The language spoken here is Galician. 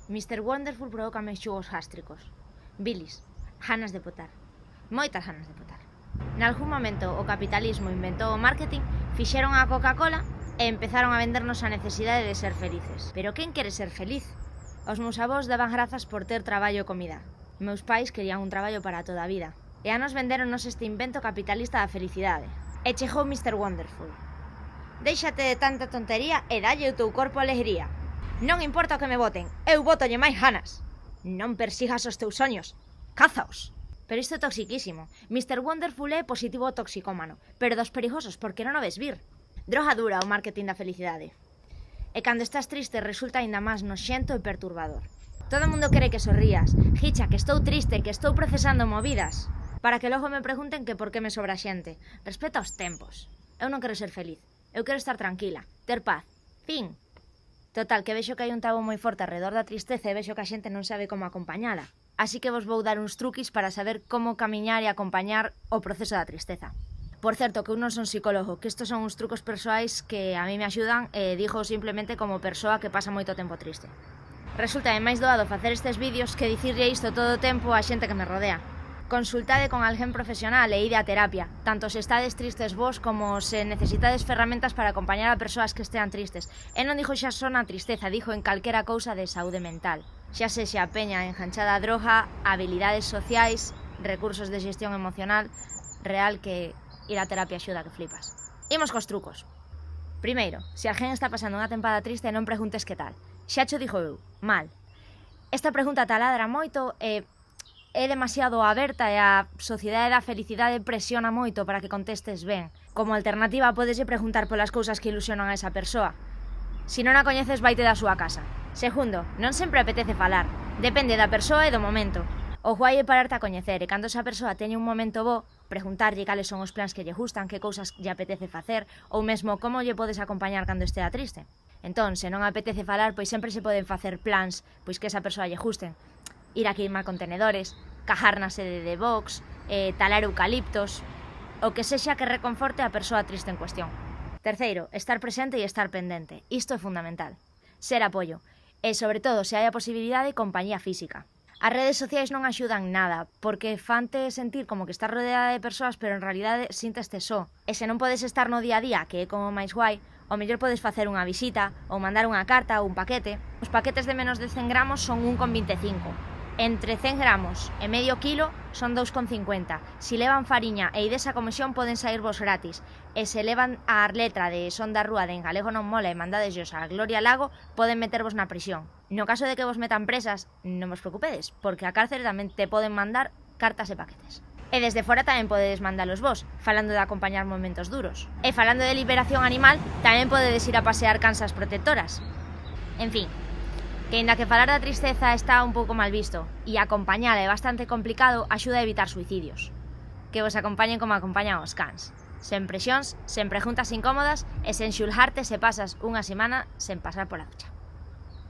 Mr. Wonderful provócame xugos gástricos, bilis, ganas de potar, moitas ganas de potar. Nalgún momento o capitalismo inventou o marketing, fixeron a Coca-Cola e empezaron a vendernos a necesidade de ser felices. Pero quen quere ser feliz? Os meus avós daban grazas por ter traballo e comida. Meus pais querían un traballo para toda a vida. E a nos venderonnos este invento capitalista da felicidade. E chegou Mr. Wonderful. Déixate de tanta tontería e dalle o teu corpo alegría. Non importa o que me voten, eu votolle máis ganas. Non persigas os teus soños, cázaos. Pero isto é toxiquísimo. Mr. Wonderful é positivo toxicómano, pero dos perigosos porque non o ves vir. Droga dura o marketing da felicidade. E cando estás triste resulta aínda máis noxento e perturbador. Todo o mundo quere que sorrías. Gicha, que estou triste, que estou procesando movidas. Para que logo me pregunten que por que me sobra xente. Respeta os tempos. Eu non quero ser feliz. Eu quero estar tranquila, ter paz. Fin. Total, que vexo que hai un tabo moi forte alrededor da tristeza e vexo que a xente non sabe como acompañala. Así que vos vou dar uns truquis para saber como camiñar e acompañar o proceso da tristeza. Por certo, que eu non son psicólogo, que estos son uns trucos persoais que a mí me axudan e digo simplemente como persoa que pasa moito tempo triste. Resulta máis doado facer estes vídeos que dicirlle isto todo o tempo á xente que me rodea. Consultade con alguén profesional e ide a terapia, tanto se estades tristes vos como se necesitades ferramentas para acompañar a persoas que estean tristes. E non dixo xa só na tristeza, dixo en calquera cousa de saúde mental. Xa sexa a peña enganchada a droga, habilidades sociais, recursos de xestión emocional, real que ir a terapia axuda que flipas. Imos cos trucos. Primeiro, se alguén está pasando unha tempada triste non preguntes que tal. Xa cho dixo eu, mal. Esta pregunta taladra moito e é demasiado aberta e a sociedade da felicidade presiona moito para que contestes ben. Como alternativa podese preguntar polas cousas que ilusionan a esa persoa. Se non a coñeces vaite da súa casa. Segundo, non sempre apetece falar. Depende da persoa e do momento. O guai é pararte a coñecer e cando esa persoa teña un momento bo, preguntarlle cales son os plans que lle gustan, que cousas lle apetece facer ou mesmo como lle podes acompañar cando estea triste. Entón, se non apetece falar, pois sempre se poden facer plans pois que esa persoa lle gusten. Ir a queimar contenedores, cajar na sede de Vox, talar eucaliptos, o que sexa que reconforte a persoa triste en cuestión. Terceiro, estar presente e estar pendente. Isto é fundamental. Ser apoio. E, sobre todo, se hai a posibilidade, compañía física. As redes sociais non axudan nada, porque fante sentir como que estás rodeada de persoas, pero en realidade sinteste só. E se non podes estar no día a día, que é como máis guai, o mellor podes facer unha visita, ou mandar unha carta ou un paquete. Os paquetes de menos de 100 gramos son 1,25. Entre 100 gramos e medio kilo son 2,50. Se levan fariña e ides a comisión poden sair vos gratis. E se levan a letra de Son da Rúa de En Galego non mola e mandadeslos a Gloria Lago, poden metervos na prisión. No caso de que vos metan presas, non vos preocupedes, porque a cárcere tamén te poden mandar cartas e paquetes. E desde fora tamén podedes mandalos vos, falando de acompañar momentos duros. E falando de liberación animal, tamén podedes ir a pasear cansas protectoras. En fin, que aínda que falar da tristeza está un pouco mal visto e acompañala é bastante complicado, axuda a evitar suicidios. Que vos acompañen como acompañan os cans. Sen presións, sen preguntas incómodas e sen xulgarte se pasas unha semana sen pasar pola ducha.